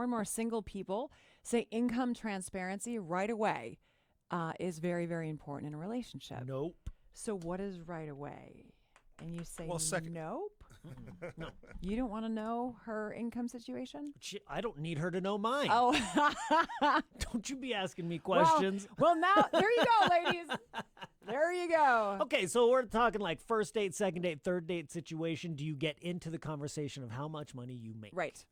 and more single people say income transparency right away is very, very important in a relationship. Nope. So what is right away? And you say second. nope? No. You don't want to know her income situation? I don't need her to know mine. Oh. Don't you be asking me questions. Well, now, there you go, ladies. There you go. Okay, so we're talking like first date, second date, third date situation. Do you get into the conversation of how much money you make? Right.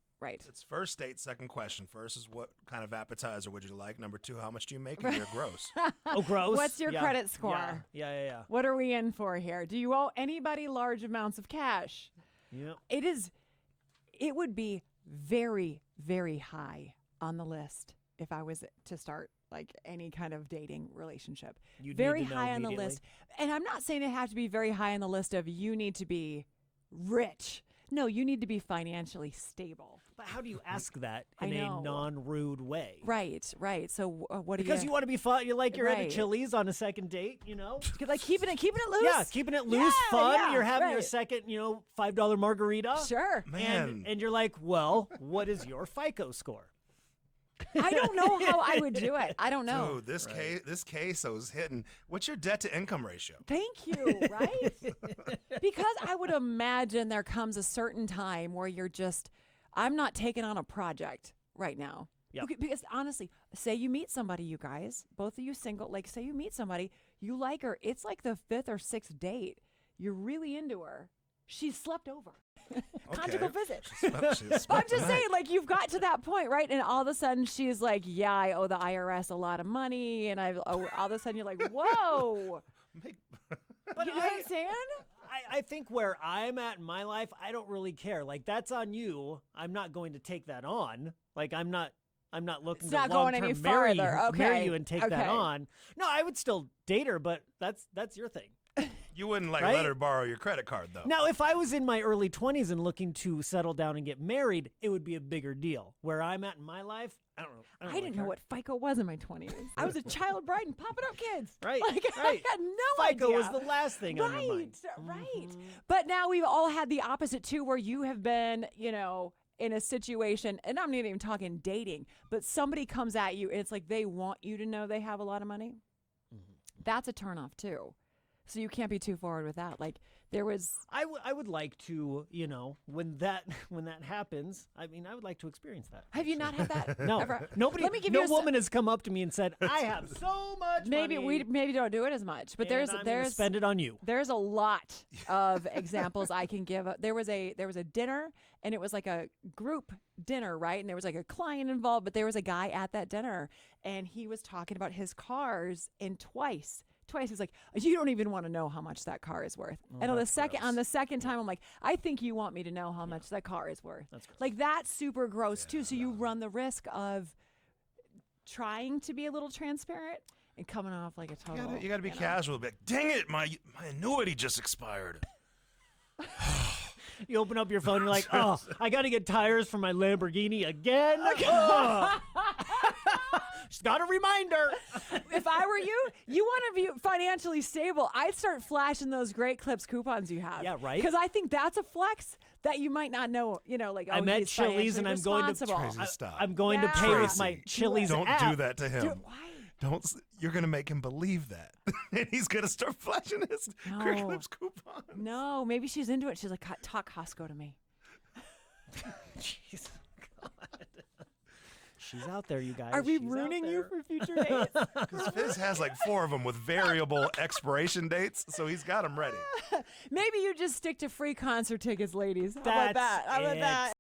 It's first date, second question. First is what kind of appetizer would you like? Number 2, how much do you make a year gross? Oh, gross. What's your credit score? Yeah. What are we in for here? Do you owe anybody large amounts of cash? Yeah. It would be very, very high on the list if I was to start like any kind of dating relationship. You'd Very need to know high on the immediately. list. And I'm not saying it have to be very high on the list of you need to be rich. No, you need to be financially stable. But how do you ask that I in a know. non-rude way? Right. So what do Because you want to be fun. You're like you're at a Right. Chili's on a second date, you know? like keeping it loose? Yeah, keeping it loose, fun. yeah, You're having your right. second, $5 margarita. Sure. Man. And you're like, well, what is your FICO score? I don't know how I would do it. I don't know. Dude, this case was hitting. What's your debt to income ratio? Thank you, right? Because I would imagine there comes a certain time where I'm not taking on a project right now. Yep. Okay, because honestly, say you meet somebody, you guys, both of you single, like say you meet somebody, you like her, it's like the 5th or 6th date. You're really into her. She's slept over. Conjugal visit. I'm just saying, like, you've got to that point, right? And all of a sudden she's like, yeah, I owe the IRS a lot of money. And all of a sudden you're like, whoa. But You know what I'm saying? I think where I'm at in my life, I don't really care. Like, that's on you. I'm not going to take that on. Like, I'm not looking It's to not going long-term any marry farther. marry Okay. you and take that Okay. on. No, I would still date her, but that's your thing. You wouldn't Right? let her borrow your credit card, though. Now, if I was in my early 20s and looking to settle down and get married, it would be a bigger deal. Where I'm at in my life, I don't know. I didn't know what FICO was in my 20s. I was a child bride and popping up kids. Right, Like, right. I had no FICO idea. was the last thing on your mind. Right. But now we've all had the opposite too, where you have been, in a situation, and I'm not even talking dating, but somebody comes at you and it's like they want you to know they have a lot of money. That's a turnoff too. So you can't be too forward with that. Like there was. I would like to, when that happens, I would like to experience that. Have you not had that? No, ever? nobody. Let me give no you a woman has come up to me and said, "I have so much Maybe money." we don't do it as much, but and I'm gonna spend it on you. There's a lot of examples I can give. There was a dinner, and it was like a group dinner, right? And there was like a client involved, but there was a guy at that dinner, and he was talking about his cars, and twice he's like, you don't even want to know how much that car is worth. And on the second time, I'm like, I think you want me to know how much that car is worth. That's gross. Like that's super gross too. So you run the risk of trying to be a little transparent and coming off like a total. You gotta be casual. Be like, dang it, my annuity just expired. You open up your phone, you're like, "Oh, I got to get tires for my Lamborghini again." Ugh. Just got a reminder. If I were you want to be financially stable, I'd start flashing those Great Clips coupons you have. Yeah, right? Because I think that's a flex that you might not know, like, I'm at he's Chili's and I'm financially going to responsible. Tracy, stop. I'm going to pay with my Tracy, Chili's Don't app. do that to him. Dude, why? You're gonna make him believe that, and he's gonna start flashing his Great No. Clips coupons. No, maybe she's into it. She's like, talk Costco to me. Jeez, God. She's out there, you guys. Are we She's out ruining you there. for future dates? Because Fizz has like 4 of them with variable expiration dates, so he's got them ready. Maybe you just stick to free concert tickets, ladies. How That's about that? How about it. that?